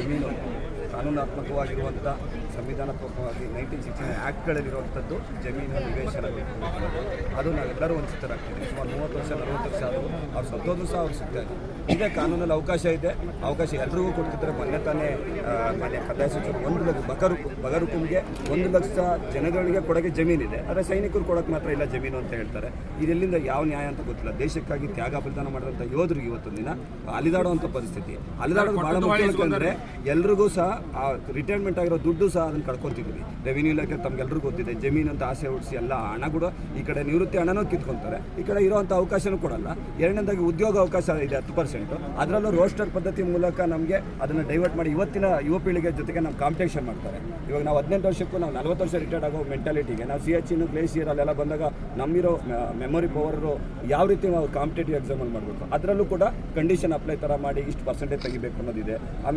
ಜಮೀನು ಕಾನೂನಾತ್ಮಕವಾಗಿರುವಂಥ ಸಂವಿಧಾನಾತ್ಮಕವಾಗಿ 1969 ಆ್ಯಕ್ಟ್ಗಳಲ್ಲಿರುವಂಥದ್ದು ಜಮೀನು ನಿವೇಶನಗಳು. ಅದು ನಾವೆಲ್ಲರೂ ವಂಚಿತರಾಗ್ತೀವಿ. ಸುಮಾರು 30 ವರ್ಷ 40 ವರ್ಷ ಆದರೂ ಅವ್ರು ಸತ್ತೋದು ಸಹ ಅವ್ರು ಸಿಗ್ತಾರೆ. ಈಗ ಕಾನೂನಲ್ಲಿ ಅವಕಾಶ ಇದೆ, ಅವಕಾಶ ಎಲ್ರಿಗೂ ಕೊಡ್ತಿದ್ದಾರೆ. ಮೊನ್ನೆ ತಾನೇ ಮಾನ್ಯ ಕಂದಾಯ ಸಚಿವರು 1 ಲಕ್ಷ ಬಗರುಕುಂಗೆ 1 ಲಕ್ಷ ಜನಗಳಿಗೆ ಕೊಡೋಕ್ಕೆ ಜಮೀನಿದೆ, ಆದರೆ ಸೈನಿಕರು ಕೊಡೋಕ್ಕೆ ಮಾತ್ರ ಇಲ್ಲ ಜಮೀನು ಅಂತ ಹೇಳ್ತಾರೆ. ಇದೆಲ್ಲಿಂದ ಯಾವ ನ್ಯಾಯ ಅಂತ ಗೊತ್ತಿಲ್ಲ. ದೇಶಕ್ಕಾಗಿ ತ್ಯಾಗ ಬಲಿದಾನ ಮಾಡಿದಂಥ ಯೋಧರಿಗೆ ಇವತ್ತೊಂದು ದಿನ ಅಲಿದಾಡುವಂಥ ಪರಿಸ್ಥಿತಿ. ಅಲಿದಾಡೋದು ಭಾಳ ಮುಖ್ಯ ಯಾಕಂದರೆ ಎಲ್ರಿಗೂ ಸಹ ಆ ರಿಟೈರ್ಮೆಂಟ್ ಆಗಿರೋ ದುಡ್ಡು ಸಹ ಅದನ್ನು ಕಳ್ಕೊತಿದ್ವಿ. ರೆವಿನ್ಯೂ ಇಲಾಖೆ ತಮ್ಗೆಲ್ರಿಗೂ ಗೊತ್ತಿದೆ, ಜಮೀನು ಅಂತ ಆಸೆ ಹುಟ್ಟಿಸಿ ಎಲ್ಲ ಹಣ ಕೂಡ ಈ ಕಡೆ ನಿವೃತ್ತಿ ಹಣನೂ ಕಿತ್ಕೊತಾರೆ, ಈ ಕಡೆ ಇರೋವಂಥ ಅವಕಾಶನೂ ಕೊಡಲ್ಲ. ಎರಡನೇದಾಗಿ ಉದ್ಯೋಗ ಅವಕಾಶ ಇದೆ 10%, ಅದರಲ್ಲೂ ರೋಸ್ಟರ್ ಪದ್ಧತಿ ಮೂಲಕ ನಮಗೆ ಅದನ್ನು ಡೈವರ್ಟ್ ಮಾಡಿ ಇವತ್ತಿನ ಯುವ ಪೀಳಿಗೆ ಜೊತೆಗೆ ನಾವು ಕಾಂಪಿಟೇಷನ್ ಮಾಡ್ತಾರೆ. ಇವಾಗ ನಾವು 18 ವರ್ಷಕ್ಕೂ ನಾವು 40 ವರ್ಷ ರಿಟೈರ್ಡ್ ಆಗೋ ಮೆಂಟಾಲಿಟಿಗೆ ನಾವು CH ಗ್ಲೇಷಿಯರ್ ಅಲ್ಲೆಲ್ಲ ಬಂದಾಗ ನಮ್ಮಿರೋ ಮೆಮೊರಿ ಪವರು ಯಾವ ರೀತಿ ನಾವು ಕಾಂಪಿಟೇಟಿವ್ ಎಕ್ಸಾಮಲ್ಲಿ ಮಾಡಬೇಕು, ಅದರಲ್ಲೂ ಕೂಡ ಕಂಡೀಷನ್ ಅಪ್ಲೈ ಥರ ಮಾಡಿ ಇಷ್ಟು ಪರ್ಸೆಂಟೇಜ್ ತೆಗಿಬೇಕು ಅನ್ನೋದಿದೆ. ಆಮೇಲೆ